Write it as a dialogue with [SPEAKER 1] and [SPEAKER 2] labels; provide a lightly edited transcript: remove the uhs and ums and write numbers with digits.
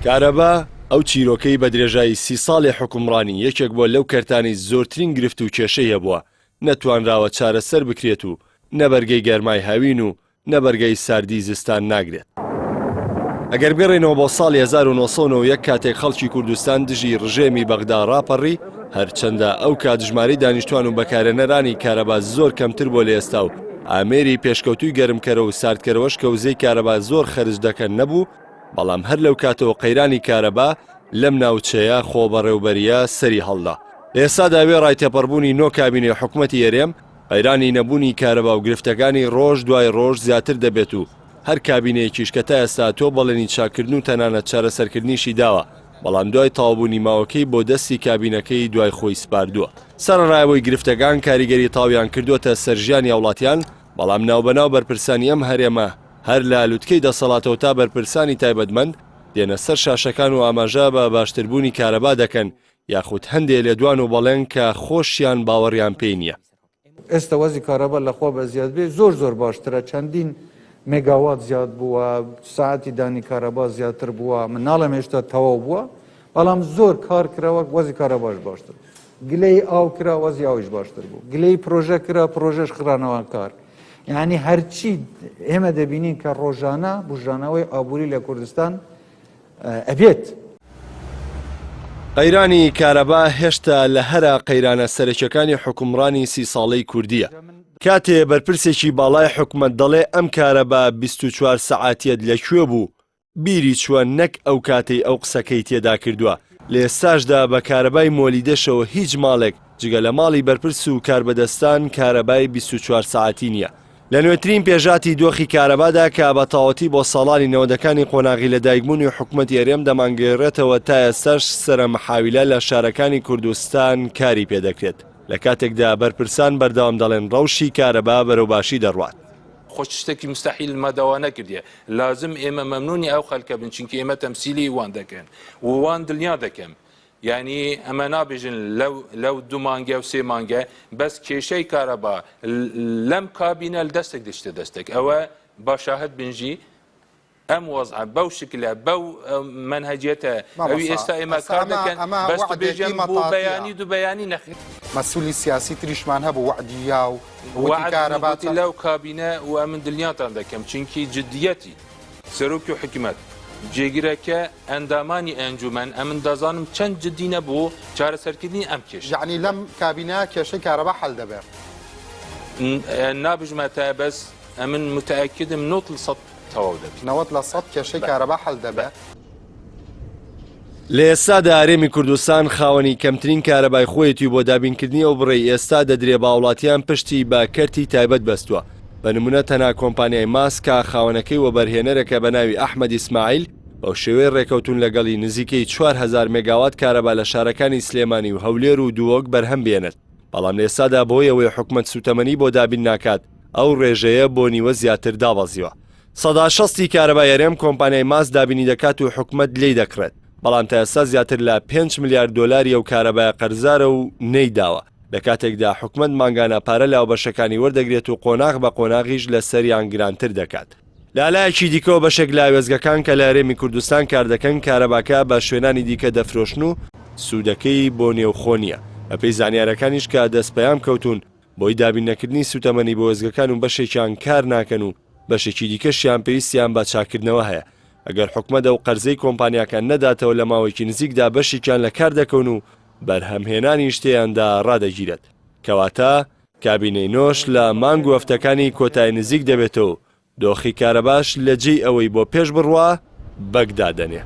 [SPEAKER 1] کارەبا ئەو چیرۆکەی بە درێژایی 30 ساڵی حکومڕانی یەکێک بۆ لەو کەرتانی زۆرترین گرفت و کێشەی هەبووە، نەتوانراوە چارەسەر بکرێت و نەبەرگەی گەرمای هاوین و نەبەرگەی ساردی زستان ناگرێت. ئەگەر بگەڕێنەوە بۆ ساڵی 1991 کاتێک خەڵکی کوردستان دژی ڕژێمی بەغدا ڕاپەڕی، هەرچەندە ئەو کات ژماری دانیشتوان و بەکارهێنەرانی کارەبا زۆر کەمتر بۆ لە ئێستا و ئامێری پێشکەوتوی گەرمکەرە و ساردکەرەوەش کە وزەی کارەبا زۆر خەرج دەکەن نەبوو، بەڵام هەر لەو کاتەوە قەیرانی کارەبا لەم ناوچەیە خۆ بەڕێوبەریە سەری هەڵدا. لە ئێستادا وێ ڕایتێپەڕبوونی نۆ کابینێ حکوومەتی هەرێم قەیرانی نەبوونی کارەبا و گرفتەکانی ڕۆژ دوای ڕۆژ زیاتر دەبێت و هەر کابینەیەکیش کە تا ئێستا تۆ بەڵێنی چاکردن و تەنانەت چارەسەرکردنیشی داوە، بەڵام دوای تاوابوونی ماوەکەی بۆ دەستی کابینەکەی دوای خۆی سپاردووە. سەرەڕایەوەی گرفتەکان کاریگەری تاویان کردوتە سەرژیانی وڵاتیان، بەڵام ناوبەناو بەرپرسانی ئەم هەرێمە هەر لە لوتکەی دەسەڵاتەوە تا بەرپرسانی تایبەتمەند دێنە سەر شاشەکان و ئاماژە بە باشتربوونی کارەبا دەکەن، یاخود هەندێک لێدوان و بەڵێن کە خۆشیان باوەڕیان پێی نییە.
[SPEAKER 2] ئێستا وەزی کارەبا لەخوا بە زیاد بێ زۆر باشترە، چەندین مێگاوات زیاد بووە، ساعتی دانی کارەبا زیاتر بووە، من ناڵێم هێشتا تەواو بووە، بەڵام زۆر کار کراوە وەزی کارەباش باشتر، گلەی ئاو کرا وەزی ئاویش باشتر بوو، گلەی پرۆژە کرا پرۆژەش خرانەوە کار. یعنی هەرچی ئێمە دەبینین کە ڕۆژانە بژانەوەی ئابووری لە کوردستان ئەبێت.
[SPEAKER 1] قەیرانی کارەبا هێشتا لە هەرا قەیرانە سەرەکیەکانی حکومڕانی 30 ساڵەی کوردیە. کاتێ بەرپرسێکی باڵای حکومەت دەڵێ ئەم کارەبا 24 سەعاتیەت لەکوێ بوو، بیری چووە نەک ئەو کاتەی ئەو قسەکەی تێدا کردووە. لە ئێستاشدا بە کارەبای مۆلیدەشەوە هیچ ماڵێک جگە لە ماڵی بەرپرس و کاربەدەستان کارەبای 24 سەعاتی نییە. لە نوێترین پێژاتی دۆخی کارەبادا کە بە تاوەتی بۆ ساڵانی 90ەکانی قۆناغی لە دایکبوونی حکوومەتی هەرێم دەمانگەێڕێتەوە تا ئێستاش سەرمەحاویلە لە شارەکانی کوردستان کاری پێدەکرێت، لە کاتێکدا بەرپرسان بەردەوام دەڵێن ڕەوشی کارەبا بەرەوباشی دەڕوات.
[SPEAKER 3] خۆش شتێکی مستحیل ماداوا نەکردیە، لازم ئێمە مەمنونی ئەو خەڵکە بن چونکە ئێمە تەمسیلی وان دەکەن و وان دڵنیا دەکەم. یعنی ئەمە نابێژن لەو 2 مانگە و 3 مانگە بەس کێشەی کارەبا لەم کابینە دەستێک دشتە دەستێک ئەوە باشاهد بنجی ئەم وەزع بەو شکلە بەو منهجیەتە ئەوی ئێستا ئێمە کار دەکەن بەست بێژێن بۆ بەیانی دو بەیانی نەخێن.
[SPEAKER 4] مەسئولی سیاسی تریشمان هەبوو وعدیا و
[SPEAKER 3] کارەباتی لەو کابینە و ئەمن دڵنیاتان دەکەم چونکی جدیەتی سەرۆکی و حکومەت جێگیرەکە ئەندامانی ئەنجومەن ئەمن دەزانم چەند جددی نەبوو چارەسەرکردنی ئەم کێش.
[SPEAKER 4] یعنی لەم کابینە کێشەی کارەبا حەل دەبێت.
[SPEAKER 3] نابژمەتە بەس ئەمن متأکدم 90% تەواو دەبێت.
[SPEAKER 4] 90% کێشەی کارەبا حەل دەبێت.
[SPEAKER 1] لە ئێستادا هەرێمی کوردستان خاوەنی کەمترین کارەبای خۆیەتی بۆ دابینکردنی ئەو بڕێ ئێستا دەدرێ بە وڵاتیان پشتی بە کەرتی تایبەت بەستووە. بە نمونە تەنها کۆمپانیای ماسکە خاوەنەکەی وەبەرهێنەرەکە بە ناوی ئەحمەد ئیسماعیل بەو شێوەیە ڕێکەوتون لەگەڵی نزیکەی 4000 مێگاوات کارەبا لە شارەکانی سلێمانی و هەولێر و دووەک بەرهەم بێنێت، بەڵام لە ئێستادا بۆی ئەوەی حکومەت سوتەمەنی بۆ دابین ناکات ئەو ڕێژەیە بۆ نیوە زیاتر دابەزیوە. 60% کارەبای هەرێم کۆمپانیای ماس دابینی دەکات و حکومەت لێی دەکڕێت، بەڵام تا ئێستا زیاتر لە 5 میلیارد دۆلاری ئەو کارەبایە قەرزارە و نەیداوە، لە کاتێکدا حکومەت ماگانە پارە لە بەشەکانی وەردەگرێت و قۆناغ بە قۆناغیش لە سەریان گرانتر دەکات. لالایەکی دیکەوە بەشێک لە وێزگەکان کە لە هەرێمی کوردستان کار دەکەن کارەباکە بە شوێنانی دیکە دەفرۆشن و سوودەکەی بۆ نێوخۆ نییە. بەپێی زانیارەکانیش کە دەستپەیام کەوتون بۆی دابینەکردنی سوتەمەنی بۆ وێزگەکان و بەشێکیان کار ناکەن و بەشێکی دیکەشیان پێویستیان بە چاکردنەوە هەیە. ئەگەر حکومەت ئەو قەرزەی کۆمپانیاکان نەداتەوە لە ماوەیەکی نزیکدا بەشێکیان لە کار دەکەون و بەرهەمهێنانی شتیاندا ڕادەگیرێت، کەواتە کابینەی نۆش لە مانگ و هەفتەکانی کۆتای نزیک دەبێتەوە دۆخی کارەباش لە جێی ئەوەی بۆ پێش بڕوا بەگدادەنێ.